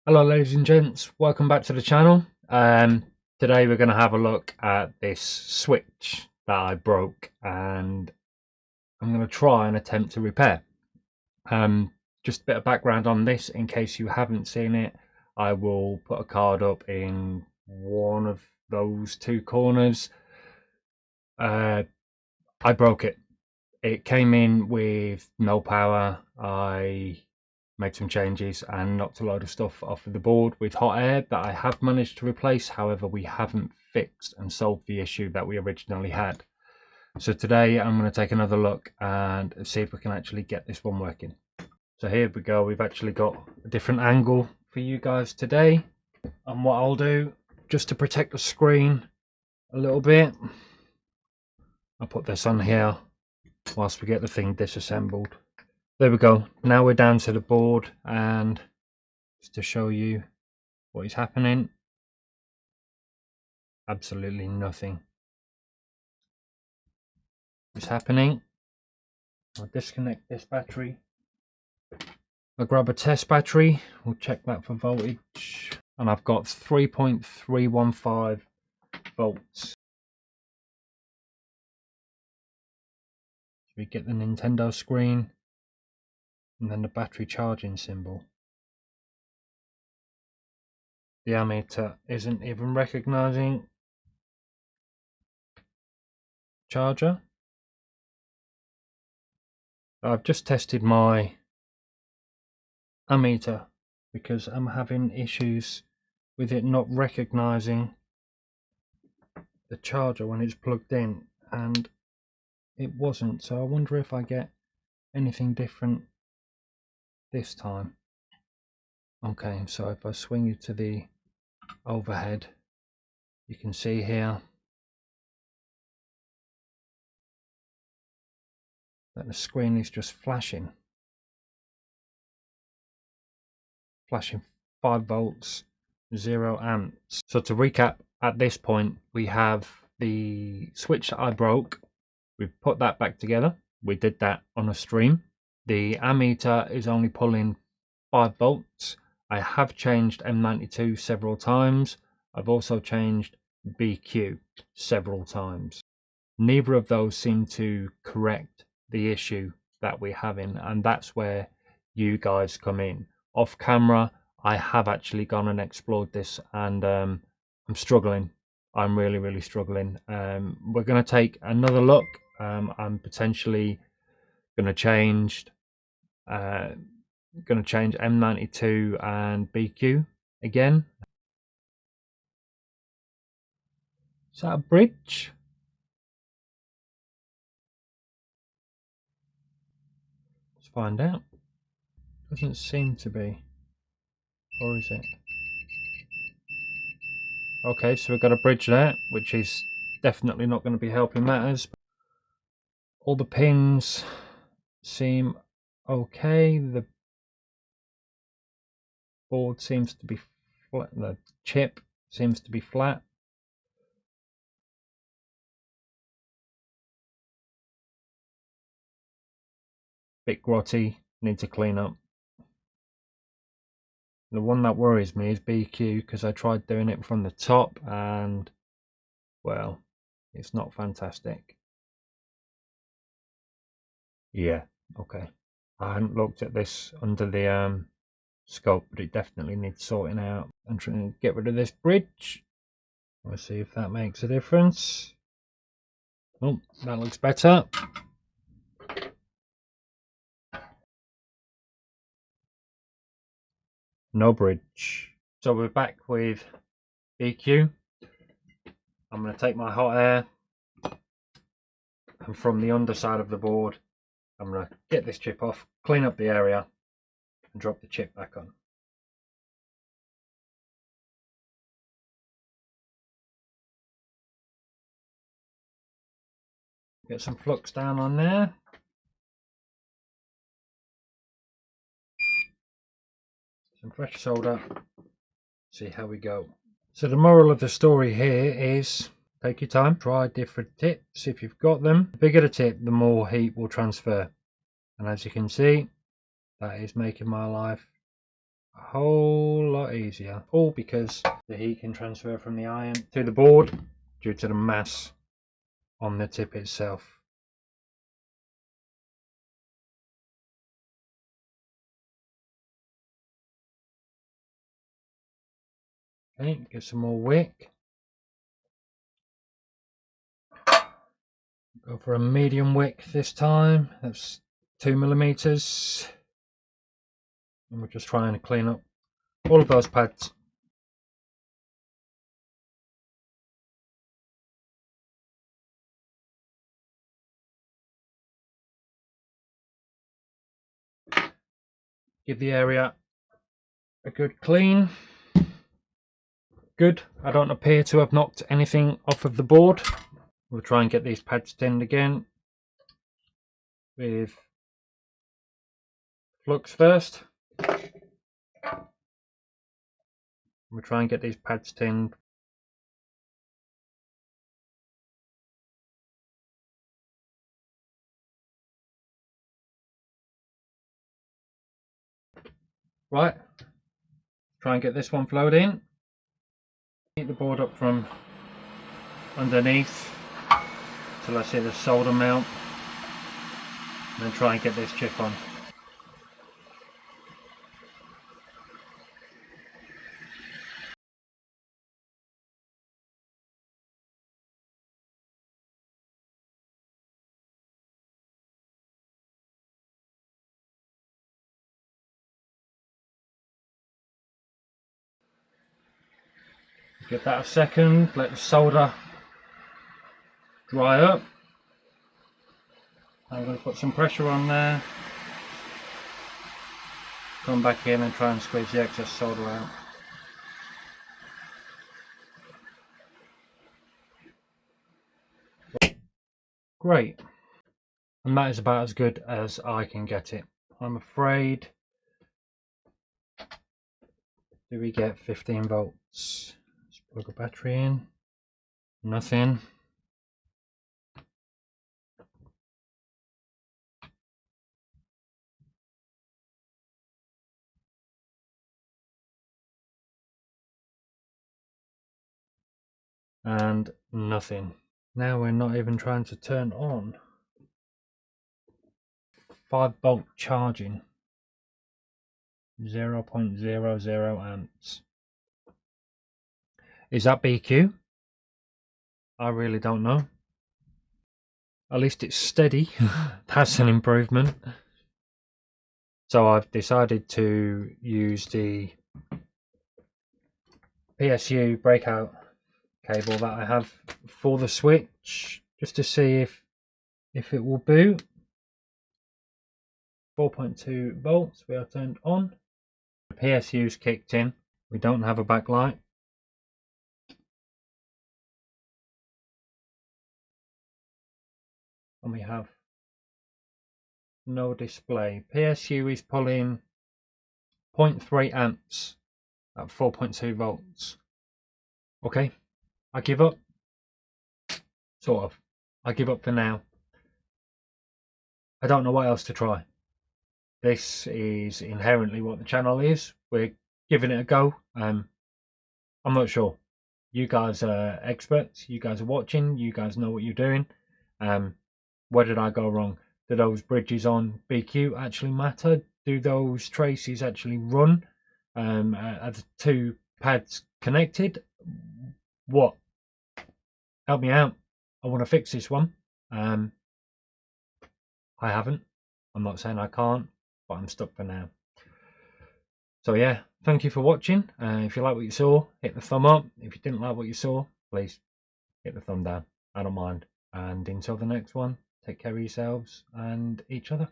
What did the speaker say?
Hello ladies and gents, welcome back to the channel. Today we're going to have a look at this switch that I broke and I'm going to try and attempt to repair. Just a bit of background on this in case you haven't seen it. I will put a card up in one of those two corners. I broke it. It came in with no power. I made some changes and knocked a load of stuff off of the board with hot air that I have managed to replace. However, we haven't fixed and solved the issue that we originally had. So today I'm going to take another look and see if we can actually get this one working. So here we go. We've actually got a different angle for you guys today. And what I'll do, just to protect the screen a little bit, I'll put this on here whilst we get the thing disassembled. There we go. Now we're down to the board, and just to show you what is happening, absolutely nothing is happening. I'll disconnect this battery. I'll grab a test battery. We'll check that for voltage, and I've got 3.315 volts. We get the Nintendo screen and then the battery charging symbol. The ammeter isn't even recognizing charger. I've just tested my ammeter because I'm having issues with it not recognizing the charger when it's plugged in, and it wasn't. So I wonder if I get anything different this time. Okay, so if I swing you to the overhead, you can see here that the screen is just flashing 5 volts, 0 amps. So to recap, at this point we have the switch that I broke. We've put that back together. We did that on a stream. The ammeter is only pulling 5 volts. I have changed M92 several times. I've also changed BQ several times. Neither of those seem to correct the issue that we're having, and that's where you guys come in. Off camera, I have actually gone and explored this, and I'm struggling. I'm really struggling. We're going to take another look. I'm potentially going to change M92 and BQ again. Is that a bridge? Let's find out. Doesn't seem to be. Or is it? Okay, so we've got a bridge there, which is definitely not going to be helping matters. All the pins seem okay. The board seems to be flat. The chip seems to be flat. Bit grotty, need to clean up. The one that worries me is BQ, because I tried doing it from the top and, well, it's not fantastic. Yeah, okay. I hadn't looked at this under the scope, but it definitely needs sorting out. I'm trying to get rid of this bridge. Let's see if that makes a difference. Oh, that looks better. No bridge. So we're back with BQ. I'm going to take my hot air, and from the underside of the board, I'm going to get this chip off, clean up the area, and drop the chip back on. Get some flux down on there. Some fresh solder. See how we go. So the moral of the story here is take your time, try different tips if you've got them. The bigger the tip, the more heat will transfer. And as you can see, that is making my life a whole lot easier, all because the heat can transfer from the iron to the board due to the mass on the tip itself. Okay, get some more wick. Go for a medium wick this time. That's 2mm. And we're just trying to clean up all of those pads. Give the area a good clean. Good. I don't appear to have knocked anything off of the board. We'll try and get these pads tinned again with flux first. We'll try and get these pads tinned. Right. Try and get this one flowed in. Heat the board up from underneath till I see the solder mount, and then try and get this chip on. Give that a second, let the solder dry up. I'm going to put some pressure on there. Come back in and try and squeeze the excess solder out. Great. And that is about as good as I can get it, I'm afraid. Do we get 15 volts? Let's plug a battery in. Nothing. And nothing. Now we're not even trying to turn on 5-volt charging, 0.00 amps. Is that BQ? I really don't know. At least it's steady. That's an improvement. So I've decided to use the PSU breakout cable that I have for the switch, just to see if it will boot. 4.2 volts, we are turned on. The PSU's kicked in. We don't have a backlight. And we have no display. PSU is pulling 0.3 amps at 4.2 volts. Okay, I give up. Sort of. I give up for now. I don't know what else to try. This is inherently what the channel is. We're giving it a go. I'm not sure. You guys are experts. You guys are watching. You guys know what you're doing. Where did I go wrong? Do those bridges on BQ actually matter? Do those traces actually run? Are the two pads connected? What? Help me out. I want to fix this one. I haven't. I'm not saying I can't, but I'm stuck for now. So yeah, thank you for watching. If you like what you saw, hit the thumb up. If you didn't like what you saw, please hit the thumb down. I don't mind. And until the next one, take care of yourselves and each other.